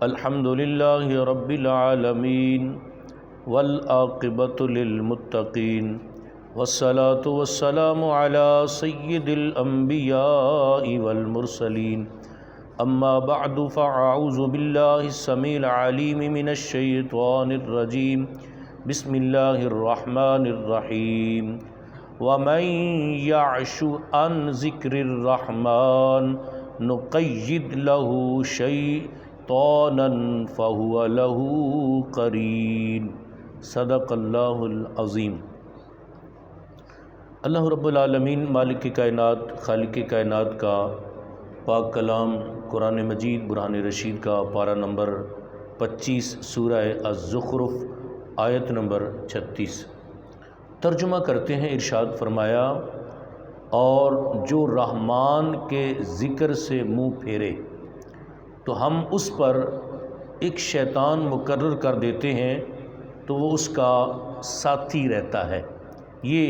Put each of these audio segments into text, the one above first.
الحمد للہ رب العالمین والعاقبۃ للمتقین والصلاة والسلام علی سید الانبیاء والمرسلین اما بعد فاعوذ باللہ السمیع العلیم من الشیطان الرجیم بسم اللہ الرحمن الرحیم ومن یعش عن ذکر الرحمن نقید له شیطانا فهو له قرین۔ صدق اللہ العظیم۔ اللہ رب العالمین مالک کائنات خالق کائنات کا پاک کلام قرآن مجید برہان رشید کا پارہ نمبر 25 سورہ الزخرف آیت نمبر 36 ترجمہ کرتے ہیں۔ ارشاد فرمایا، اور جو رحمان کے ذکر سے منہ پھیرے تو ہم اس پر ایک شیطان مقرر کر دیتے ہیں تو وہ اس کا ساتھی رہتا ہے۔ یہ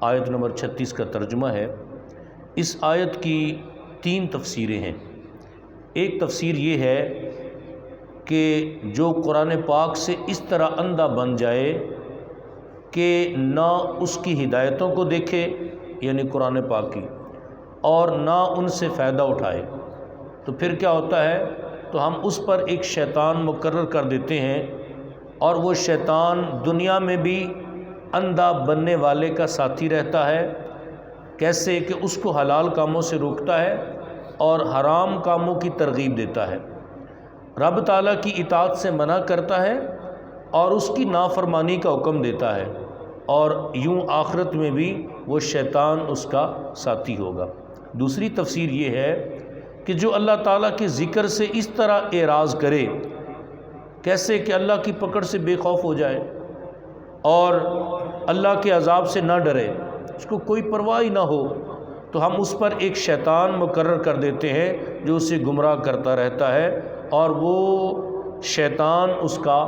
آیت نمبر 36 کا ترجمہ ہے۔ اس آیت کی 3 تفسیریں ہیں۔ ایک تفسیر یہ ہے کہ جو قرآن پاک سے اس طرح اندھا بن جائے کہ نہ اس کی ہدایتوں کو دیکھے، یعنی قرآن پاک کی، اور نہ ان سے فائدہ اٹھائے، تو پھر کیا ہوتا ہے، تو ہم اس پر ایک شیطان مقرر کر دیتے ہیں، اور وہ شیطان دنیا میں بھی اندھا بننے والے کا ساتھی رہتا ہے۔ کیسے کہ اس کو حلال کاموں سے روکتا ہے اور حرام کاموں کی ترغیب دیتا ہے، رب تعالیٰ کی اطاعت سے منع کرتا ہے اور اس کی نافرمانی کا حکم دیتا ہے، اور یوں آخرت میں بھی وہ شیطان اس کا ساتھی ہوگا۔ دوسری تفسیر یہ ہے کہ جو اللہ تعالیٰ کے ذکر سے اس طرح اعراض کرے، کیسے کہ اللہ کی پکڑ سے بے خوف ہو جائے اور اللہ کے عذاب سے نہ ڈرے، اس کو کوئی پرواہ ہی نہ ہو، تو ہم اس پر ایک شیطان مقرر کر دیتے ہیں جو اسے گمراہ کرتا رہتا ہے، اور وہ شیطان اس کا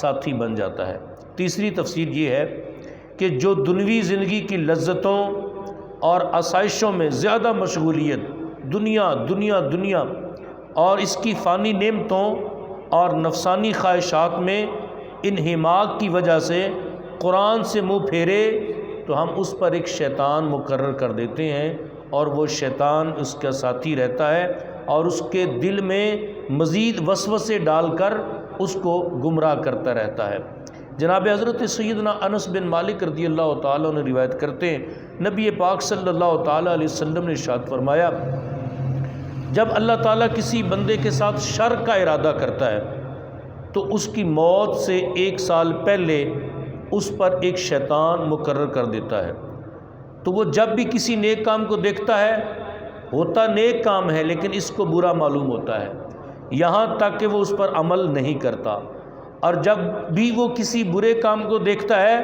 ساتھی بن جاتا ہے۔ تیسری تفسیر یہ ہے کہ جو دنیوی زندگی کی لذتوں اور آسائشوں میں زیادہ مشغولیت، دنیا دنیا دنیا اور اس کی فانی نعمتوں اور نفسانی خواہشات میں انہماک کی وجہ سے قرآن سے منہ پھیرے تو ہم اس پر ایک شیطان مقرر کر دیتے ہیں، اور وہ شیطان اس کا ساتھی رہتا ہے اور اس کے دل میں مزید وسوسے ڈال کر اس کو گمراہ کرتا رہتا ہے۔ جناب حضرت سیدنا انس بن مالک رضی اللہ تعالیٰ نے روایت کرتے ہیں، نبی پاک صلی اللہ تعالیٰ علیہ وسلم نے ارشاد فرمایا، جب اللہ تعالیٰ کسی بندے کے ساتھ شر کا ارادہ کرتا ہے تو اس کی موت سے 1 سال پہلے اس پر ایک شیطان مقرر کر دیتا ہے، تو وہ جب بھی کسی نیک کام کو دیکھتا ہے، ہوتا نیک کام ہے لیکن اس کو برا معلوم ہوتا ہے، یہاں تک کہ وہ اس پر عمل نہیں کرتا، اور جب بھی وہ کسی برے کام کو دیکھتا ہے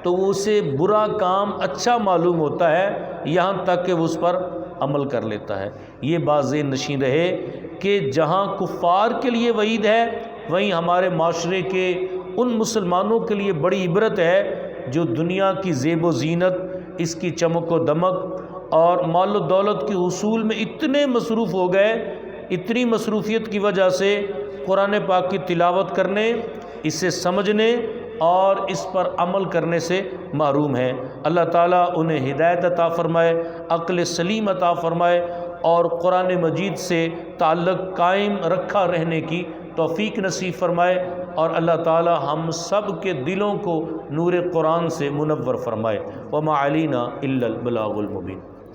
تو وہ اسے برا کام اچھا معلوم ہوتا ہے، یہاں تک کہ وہ اس پر عمل کر لیتا ہے۔ یہ بات ذہن نشین رہے کہ جہاں کفار کے لیے وعید ہے، وہیں ہمارے معاشرے کے ان مسلمانوں کے لیے بڑی عبرت ہے جو دنیا کی زیب و زینت، اس کی چمک و دمک اور مال و دولت کے حصول میں اتنے مصروف ہو گئے، اتنی مصروفیت کی وجہ سے قرآن پاک کی تلاوت کرنے، اسے سمجھنے اور اس پر عمل کرنے سے محروم ہیں۔ اللہ تعالیٰ انہیں ہدایت عطا فرمائے، عقل سلیم عطا فرمائے، اور قرآن مجید سے تعلق قائم رکھا رہنے کی توفیق نصیب فرمائے، اور اللہ تعالیٰ ہم سب کے دلوں کو نور قرآن سے منور فرمائے۔ وما علینا الا البلاغ المبین۔